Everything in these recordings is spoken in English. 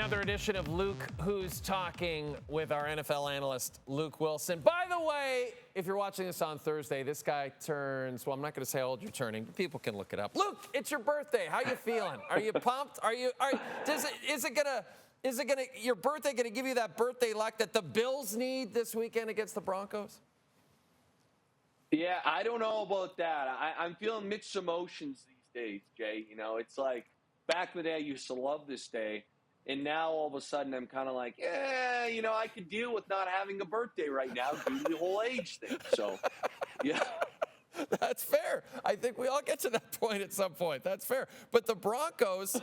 Another edition of Luke Who's Talking with our NFL analyst, Luke Willson. By the way, if you're watching this on Thursday, this guy turns, well, I'm not going to say how old you're turning. People can look it up. Luke, it's your birthday. How you feeling? Are you pumped? Is your birthday going to give you that birthday luck that the Bills need this weekend against the Broncos? Yeah, I don't know about that. I'm feeling mixed emotions these days, Jay. You know, it's like back in the day, I used to love this day. And now all of a sudden I'm kind of like, yeah, you know, I could deal with not having a birthday right now due to the whole age thing. So, yeah. That's fair. I think we all get to that point at some point. That's fair. But the Broncos,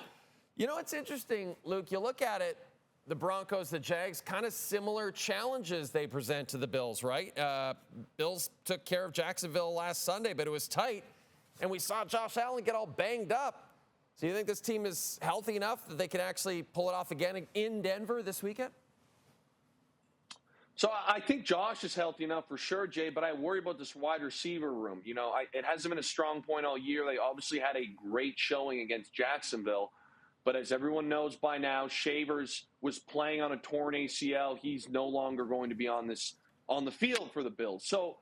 you know, it's interesting, Luke, you look at it, the Broncos, the Jags, kind of similar challenges they present to the Bills, right? Bills took care of Jacksonville last Sunday, but it was tight. And we saw Josh Allen get all banged up. So you think this team is healthy enough that they can actually pull it off again in Denver this weekend? So I think Josh is healthy enough for sure, Jay, but I worry about this wide receiver room. You know, it hasn't been a strong point all year. They obviously had a great showing against Jacksonville. But as everyone knows by now, Shavers was playing on a torn ACL. He's no longer going to be on the field for the Bills. So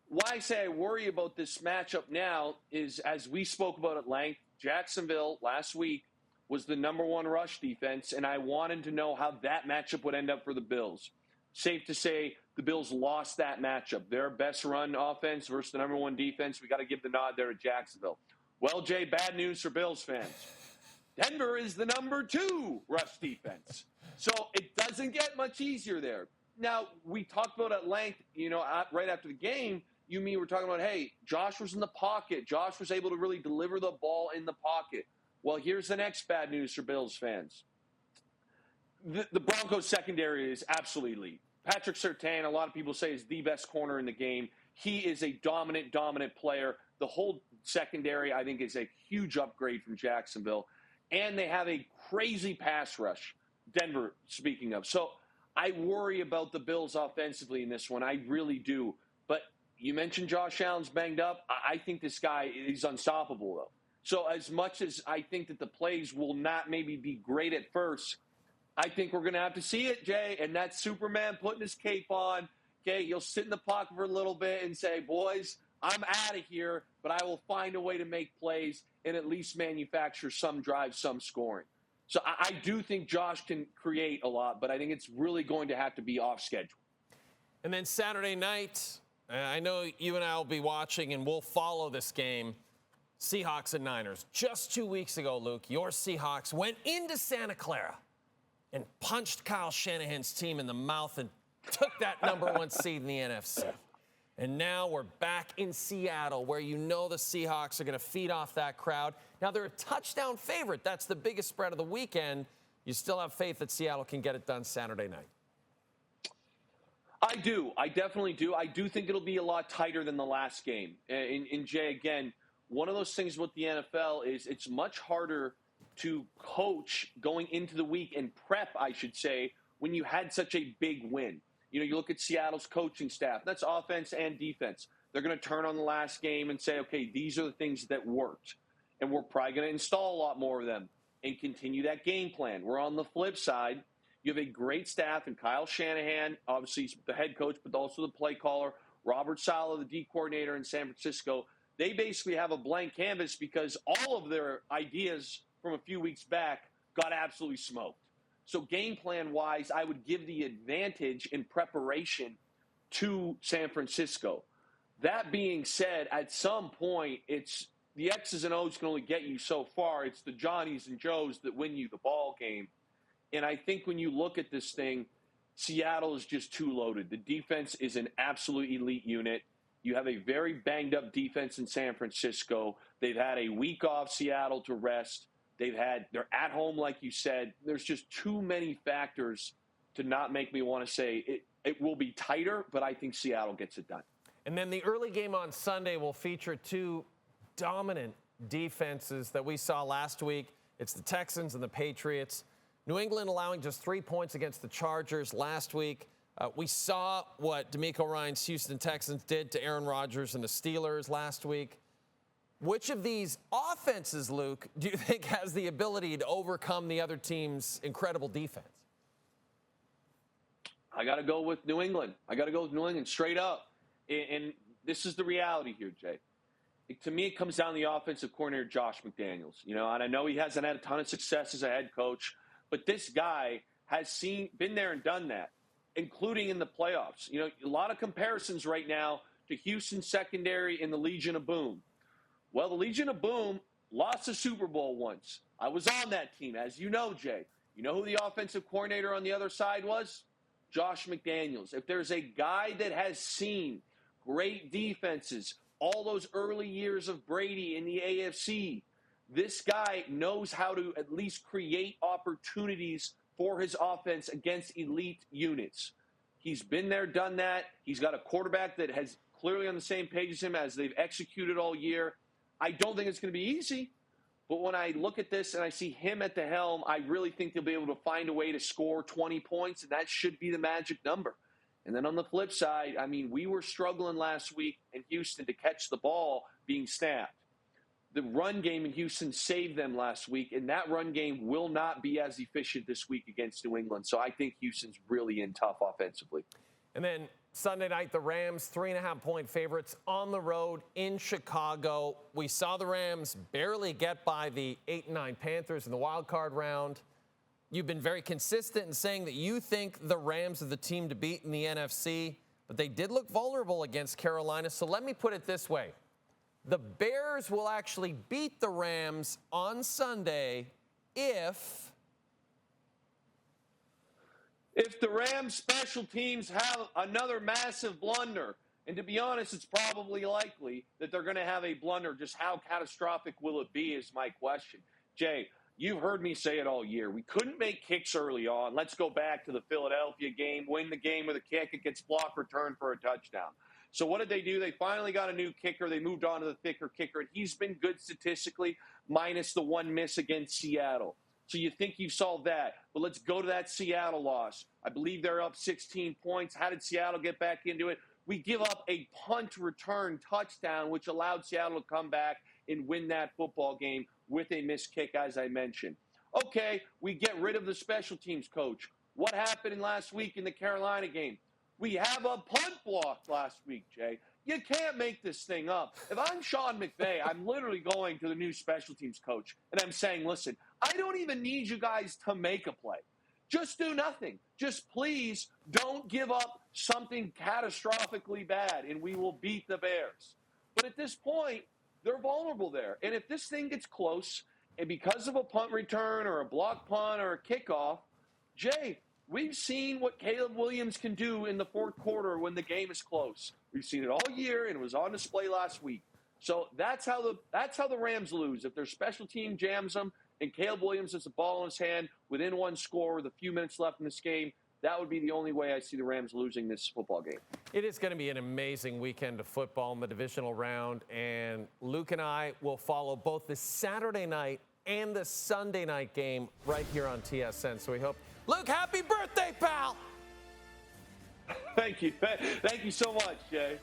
why I say I worry about this matchup now is, as we spoke about at length, Jacksonville last week was the number one rush defense, and I wanted to know how that matchup would end up for the Bills. Safe to say the Bills lost that matchup. Their best run offense versus the number one defense. We got to give the nod there to Jacksonville. Well, Jay, bad news for Bills fans. Denver is the number 2 rush defense. So it doesn't get much easier there. Now, we talked about at length, you know, right after the game, you and me were talking about, hey, Josh was in the pocket. Josh was able to really deliver the ball in the pocket. Well, here's the next bad news for Bills fans. The Broncos secondary is absolutely elite. Patrick Surtain, a lot of people say, is the best corner in the game. He is a dominant player. The whole secondary, I think, is a huge upgrade from Jacksonville. And they have a crazy pass rush, Denver, speaking of. So I worry about the Bills offensively in this one. I really do. But you mentioned Josh Allen's banged up. I think this guy is unstoppable, though. So as much as I think that the plays will not maybe be great at first, I think we're going to have to see it, Jay. And that's Superman putting his cape on. Okay, he'll sit in the pocket for a little bit and say, boys, I'm out of here, but I will find a way to make plays and at least manufacture some drives, some scoring. So I do think Josh can create a lot, but I think it's really going to have to be off schedule. And then Saturday night, I know you and I will be watching and we'll follow this game. Seahawks and Niners. Just 2 weeks ago, Luke, your Seahawks went into Santa Clara and punched Kyle Shanahan's team in the mouth and took that number 1 seed in the NFC. And now we're back in Seattle, where you know the Seahawks are going to feed off that crowd. Now they're a touchdown favorite. That's the biggest spread of the weekend. You still have faith that Seattle can get it done Saturday night? I do. I definitely do. I do think it'll be a lot tighter than the last game. And Jay, again, one of those things with the NFL is it's much harder to coach going into the week and prep, I should say, when you had such a big win. You know, you look at Seattle's coaching staff. That's offense and defense. They're going to turn on the last game and say, okay, these are the things that worked. And we're probably going to install a lot more of them and continue that game plan. We're on the flip side. You have a great staff in Kyle Shanahan, obviously the head coach, but also the play caller, Robert Saleh, the D coordinator in San Francisco. They basically have a blank canvas because all of their ideas from a few weeks back got absolutely smoked. So game plan-wise, I would give the advantage in preparation to San Francisco. That being said, at some point, it's the X's and O's can only get you so far. It's the Johnnies and Joes that win you the ball game. And I think when you look at this thing, Seattle is just too loaded. The defense is an absolute elite unit. You have a very banged-up defense in San Francisco. They've had a week off Seattle to rest. They're at home, like you said. There's just too many factors to not make me want to say it will be tighter, but I think Seattle gets it done. And then the early game on Sunday will feature 2 dominant defenses that we saw last week. It's the Texans and the Patriots. New England allowing just 3 points against the Chargers last week. We saw what DeMeco Ryans' Houston Texans did to Aaron Rodgers and the Steelers last week. Which of these offenses, Luke, do you think has the ability to overcome the other team's incredible defense? I got to go with New England. I got to go with New England straight up. And this is the reality here, Jay. To me, it comes down to the offensive coordinator, Josh McDaniels. And I know he hasn't had a ton of success as a head coach, but this guy has been there and done that, including in the playoffs. A lot of comparisons right now to Houston's secondary and the Legion of Boom. Well, the Legion of Boom lost a Super Bowl once. I was on that team, as you know, Jay. You know who the offensive coordinator on the other side was? Josh McDaniels. If there's a guy that has seen great defenses all those early years of Brady in the AFC, this guy knows how to at least create opportunities for his offense against elite units. He's been there, done that. He's got a quarterback that has clearly on the same page as him as they've executed all year. I don't think it's going to be easy, but when I look at this and I see him at the helm, I really think they'll be able to find a way to score 20 points, and that should be the magic number. And then on the flip side, we were struggling last week in Houston to catch the ball being snapped. The run game in Houston saved them last week, and that run game will not be as efficient this week against New England. So I think Houston's really in tough offensively. And then Sunday night, the Rams, 3.5-point favorites on the road in Chicago. We saw the Rams barely get by the 8-9 Panthers in the wild card round. You've been very consistent in saying that you think the Rams are the team to beat in the NFC, but they did look vulnerable against Carolina. So let me put it this way. The Bears will actually beat the Rams on Sunday if the Rams special teams have another massive blunder. And to be honest, it's probably likely that they're going to have a blunder. Just how catastrophic will it be is my question. Jay, you've heard me say it all year. We couldn't make kicks early on. Let's go back to the Philadelphia game, win the game with a kick. It gets blocked, return for a touchdown. So what did they do? They finally got a new kicker. They moved on to the thicker kicker, and he's been good statistically, minus the one miss against Seattle. So you think you've solved that. But let's go to that Seattle loss. I believe they're up 16 points. How did Seattle get back into it? We give up a punt return touchdown, which allowed Seattle to come back and win that football game with a missed kick, as I mentioned. Okay, we get rid of the special teams coach. What happened last week in the Carolina game? We have a punt block last week, Jay. You can't make this thing up. If I'm Sean McVay, I'm literally going to the new special teams coach, and I'm saying, listen, I don't even need you guys to make a play. Just do nothing. Just please don't give up something catastrophically bad, and we will beat the Bears. But at this point, they're vulnerable there. And if this thing gets close, and because of a punt return or a block punt or a kickoff, Jay, we've seen what Caleb Williams can do in the fourth quarter when the game is close. We've seen it all year, and it was on display last week. So that's how the Rams lose. If their special team jams them and Caleb Williams has the ball in his hand within one score with a few minutes left in this game, that would be the only way I see the Rams losing this football game. It is going to be an amazing weekend of football in the divisional round, and Luke and I will follow both the Saturday night and the Sunday night game right here on TSN. So we hope. Luke, happy birthday, pal! Thank you. Thank you so much, Jay.